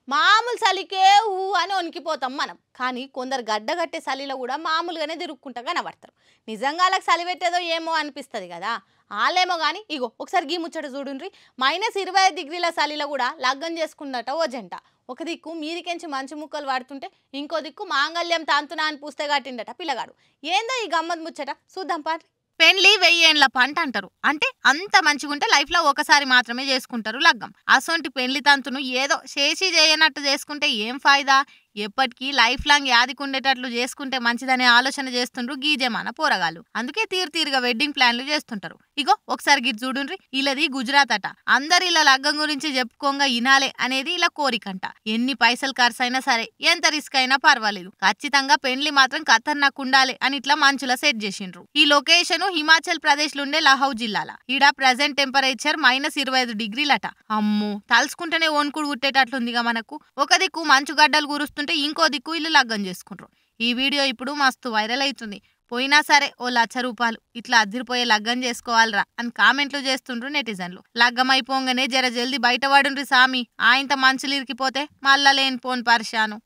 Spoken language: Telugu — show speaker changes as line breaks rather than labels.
మామూలు చలికే ఊ అని వణికిపోతాం మనం. కానీ కొందరు గడ్డగట్టే చలిలో కూడా మామూలుగానే తిరుక్కుంటా కనబడతారు. నిజంగా వాళ్ళకి చలి పెట్టేదో ఏమో అనిపిస్తుంది కదా. వాళ్ళేమో కానీ ఇగో ఒకసారి గీ ముచ్చట చూడుండ్రి. -25 డిగ్రీల చలిలో కూడా లగ్గం చేసుకున్నట ఓ జంట. ఒక దిక్కు మీదికెంచి మంచు ముక్కలు పడుతుంటే ఇంకో దిక్కు మాంగళ్యం తాంతునా అని పూస్తే కట్టిండట పిల్లగాడు. ఏందో ఈ గమ్మత్ ముచ్చట చూద్దాం పాటు. పెళ్లి 1000 ఏండ్ల పంట అంటారు. అంటే అంత మంచిగుంటే లైఫ్ లో ఒకసారి మాత్రమే చేసుకుంటారు లగ్గం. అసొంటి పెళ్లి తంతును ఏదో చేసి చేయనట్టు చేసుకుంటే ఏం ఫాయిదా? ఎప్పటికీ లైఫ్ లాంగ్ యాదికుండేటట్లు చేసుకుంటే మంచిదనే ఆలోచన చేస్తుండ్రు గీజమాన పోరగాళ్ళు. అందుకే తీరుగా వెడ్డింగ్ ప్లాన్లు చేస్తుంటారు. ఇగో ఒకసారి గిట్ చూడుండ్రి. ఇలాది గుజరాత్ అట. అందరు ఇలా లగ్గం గురించి చెప్పుకోంగా ఇనాలే అనేది ఇలా కోరికంట. ఎన్ని పైసలు ఖర్చు అయినా సరే, ఎంత రిస్క్ అయినా పర్వాలేదు, ఖచ్చితంగా పెళ్లి మాత్రం ఖతర్నాక్ ఉండాలి అని ఇట్లా మంచులా సెట్ చేసిండ్రు. ఈ లొకేషన్ హిమాచల్ ప్రదేశ్ లో ఉండే లహౌ జిల్లాల. ఈడ ప్రెసెంట్ టెంపరేచర్ -25 డిగ్రీలట. అమ్మో, తలుసుకుంటేనే వణుకుడు గుట్టేటట్లుందిగా మనకు. ఒక దిక్కు మంచు గడ్డలు కురుస్తుంటే ఇంకో దిక్కు ఇల్లు లగ్గం చేసుకుంటారు. ఈ వీడియో ఇప్పుడు మస్తు వైరల్ అవుతుంది. పోయినా సరే ఓ ₹1,00,000 ఇట్లా అదిరిపోయే లగ్గం చేసుకోవాలరా అని కామెంట్లు చేస్తుండ్రు నెటిజన్లు. లగ్గం అయిపోగానే జర జల్దీ బయటపడుండ్రి సామి, ఆయంత మంచులు ఇరికిపోతే మళ్ళా లేని పోన్ పరిశాను.